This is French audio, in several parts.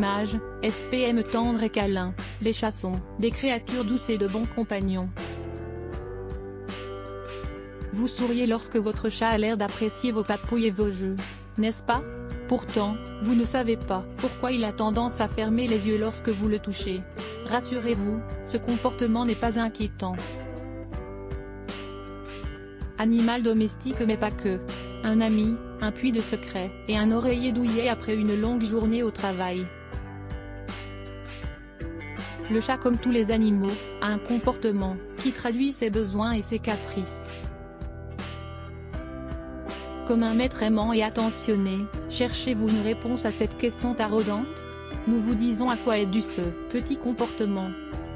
image, SPM tendre et câlin. Les chats sont des créatures douces et de bons compagnons. Vous souriez lorsque votre chat a l'air d'apprécier vos papouilles et vos jeux, n'est-ce pas? Pourtant, vous ne savez pas pourquoi il a tendance à fermer les yeux lorsque vous le touchez. Rassurez-vous, ce comportement n'est pas inquiétant. Animal domestique mais pas que. Un ami, un puits de secret, et un oreiller douillet après une longue journée au travail. Le chat, comme tous les animaux, a un comportement qui traduit ses besoins et ses caprices. Comme un maître aimant et attentionné, cherchez-vous une réponse à cette question taraudante? Nous vous disons à quoi est dû ce petit comportement.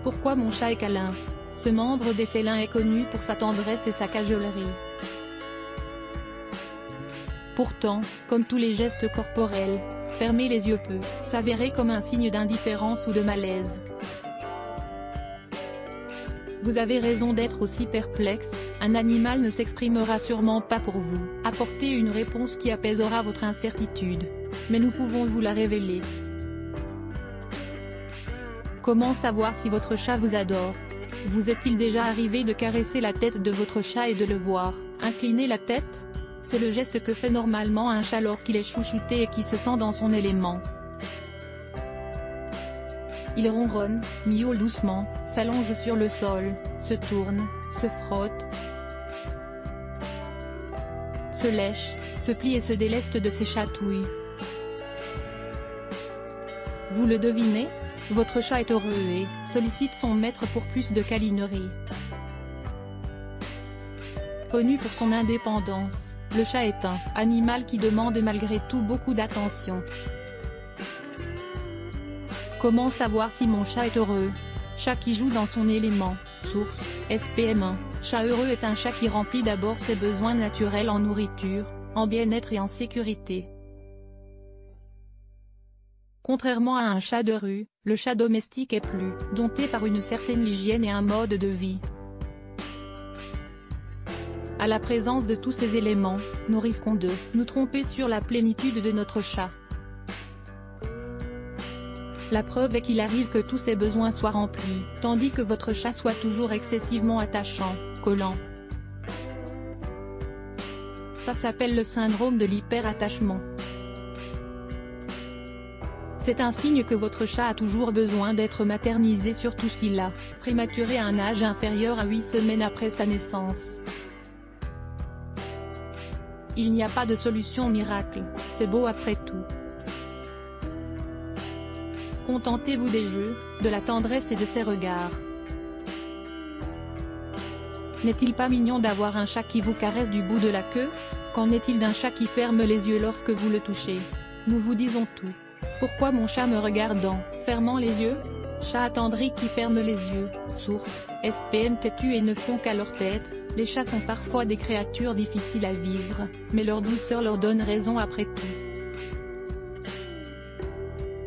Pourquoi mon chat est câlin? Ce membre des félins est connu pour sa tendresse et sa cajolerie. Pourtant, comme tous les gestes corporels, fermer les yeux peut s'avérer comme un signe d'indifférence ou de malaise. Vous avez raison d'être aussi perplexe, un animal ne s'exprimera sûrement pas pour vous apporter une réponse qui apaisera votre incertitude. Mais nous pouvons vous la révéler. Comment savoir si votre chat vous adore? Vous est-il déjà arrivé de caresser la tête de votre chat et de le voir incliner la tête? C'est le geste que fait normalement un chat lorsqu'il est chouchouté et qui se sent dans son élément. Il ronronne, miaule doucement, s'allonge sur le sol, se tourne, se frotte, se lèche, se plie et se déleste de ses chatouilles. Vous le devinez? Votre chat est heureux et sollicite son maître pour plus de câlinerie. Connu pour son indépendance, le chat est un animal qui demande malgré tout beaucoup d'attention. Comment savoir si mon chat est heureux? Chat qui joue dans son élément. Source, SPM1. Chat heureux est un chat qui remplit d'abord ses besoins naturels en nourriture, en bien-être et en sécurité. Contrairement à un chat de rue, le chat domestique est plus dompté par une certaine hygiène et un mode de vie. À la présence de tous ces éléments, nous risquons de nous tromper sur la plénitude de notre chat. La preuve est qu'il arrive que tous ses besoins soient remplis, tandis que votre chat soit toujours excessivement attachant, collant. Ça s'appelle le syndrome de l'hyperattachement. C'est un signe que votre chat a toujours besoin d'être maternisé, surtout s'il a prématuré à un âge inférieur à 8 semaines après sa naissance. Il n'y a pas de solution miracle, c'est beau après tout. Contentez-vous des jeux, de la tendresse et de ses regards. N'est-il pas mignon d'avoir un chat qui vous caresse du bout de la queue? Qu'en est-il d'un chat qui ferme les yeux lorsque vous le touchez? Nous vous disons tout. Pourquoi mon chat me regarde en fermant les yeux? Chat attendri qui ferme les yeux. Source, SPM têtus et ne font qu'à leur tête. Les chats sont parfois des créatures difficiles à vivre, mais leur douceur leur donne raison après tout.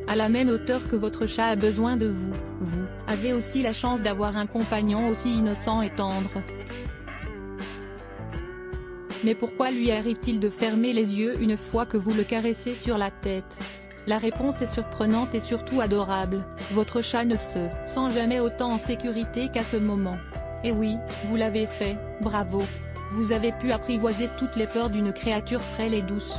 À la même hauteur que votre chat a besoin de vous, vous avez aussi la chance d'avoir un compagnon aussi innocent et tendre. Mais pourquoi lui arrive-t-il de fermer les yeux une fois que vous le caressez sur la tête? La réponse est surprenante et surtout adorable, votre chat ne se sent jamais autant en sécurité qu'à ce moment. Et oui, vous l'avez fait, bravo. Vous avez pu apprivoiser toutes les peurs d'une créature frêle et douce.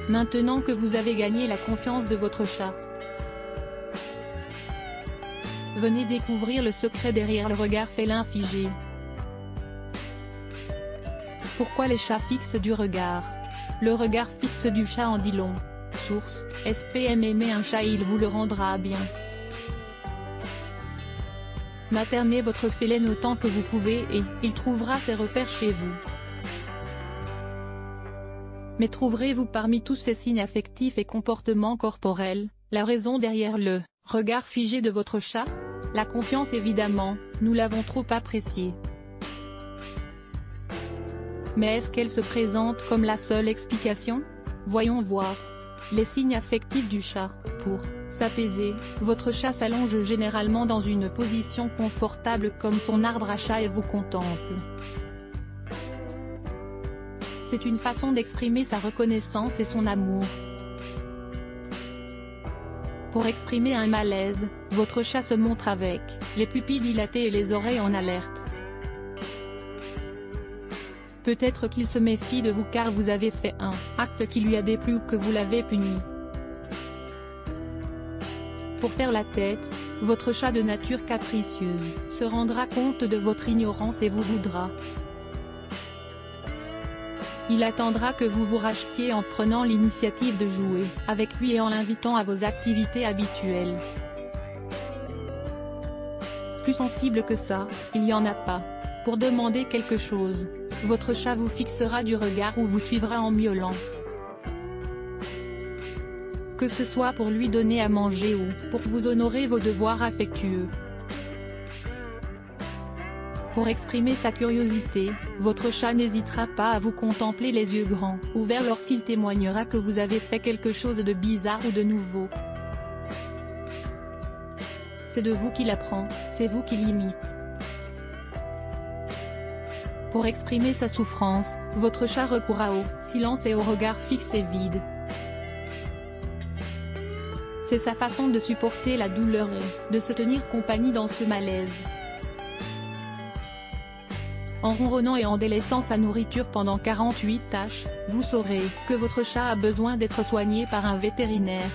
Maintenant que vous avez gagné la confiance de votre chat, venez découvrir le secret derrière le regard félin figé. Pourquoi les chats fixent du regard? Le regard fixe du chat en dit long. Source, SPM aimez un chat et il vous le rendra bien. Maternez votre félin autant que vous pouvez et il trouvera ses repères chez vous. Mais trouverez-vous parmi tous ces signes affectifs et comportements corporels, la raison derrière le regard figé de votre chat? La confiance évidemment, nous l'avons trop appréciée. Mais est-ce qu'elle se présente comme la seule explication? Voyons voir. Les signes affectifs du chat. Pour s'apaiser, votre chat s'allonge généralement dans une position confortable comme son arbre à chat et vous contemple. C'est une façon d'exprimer sa reconnaissance et son amour. Pour exprimer un malaise, votre chat se montre avec les pupilles dilatées et les oreilles en alerte. Peut-être qu'il se méfie de vous car vous avez fait un acte qui lui a déplu ou que vous l'avez puni. Pour faire la tête, votre chat de nature capricieuse se rendra compte de votre ignorance et vous voudra. Il attendra que vous vous rachetiez en prenant l'initiative de jouer avec lui et en l'invitant à vos activités habituelles. Plus sensible que ça, il n'y en a pas. Pour demander quelque chose, votre chat vous fixera du regard ou vous suivra en miaulant. Que ce soit pour lui donner à manger ou pour vous honorer vos devoirs affectueux. Pour exprimer sa curiosité, votre chat n'hésitera pas à vous contempler les yeux grands ouverts lorsqu'il témoignera que vous avez fait quelque chose de bizarre ou de nouveau. C'est de vous qu'il apprend, c'est vous qui l'imite. Pour exprimer sa souffrance, votre chat recourra au silence et au regard fixe et vide. C'est sa façon de supporter la douleur et de se tenir compagnie dans ce malaise. En ronronnant et en délaissant sa nourriture pendant 48 tâches, vous saurez que votre chat a besoin d'être soigné par un vétérinaire.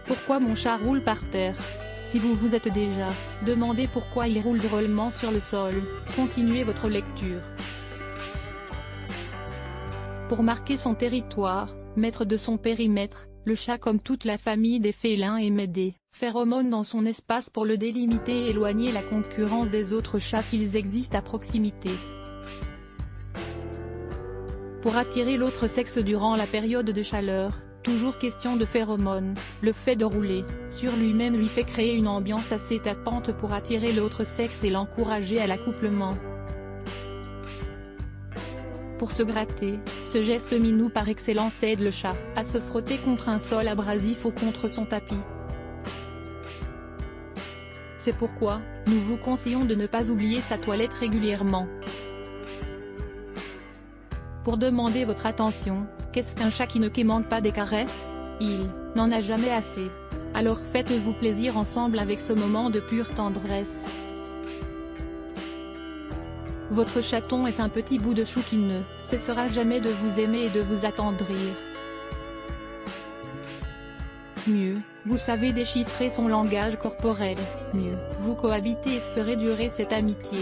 Pourquoi mon chat roule par terre? Si vous vous êtes déjà demandé pourquoi il roule drôlement sur le sol, continuez votre lecture. Pour marquer son territoire, maître de son périmètre, le chat comme toute la famille des félins émet des phéromones dans son espace pour le délimiter et éloigner la concurrence des autres chats s'ils existent à proximité. Pour attirer l'autre sexe durant la période de chaleur, toujours question de phéromones, le fait de rouler sur lui-même lui fait créer une ambiance assez tapante pour attirer l'autre sexe et l'encourager à l'accouplement. Pour se gratter, ce geste minou par excellence aide le chat à se frotter contre un sol abrasif ou contre son tapis. C'est pourquoi, nous vous conseillons de ne pas oublier sa toilette régulièrement. Pour demander votre attention, qu'est-ce qu'un chat qui ne quémande pas des caresses? Il n'en a jamais assez. Alors faites-vous plaisir ensemble avec ce moment de pure tendresse. Votre chaton est un petit bout de chou qui ne cessera jamais de vous aimer et de vous attendrir. Mieux, vous savez déchiffrer son langage corporel, mieux, vous cohabitez et ferez durer cette amitié.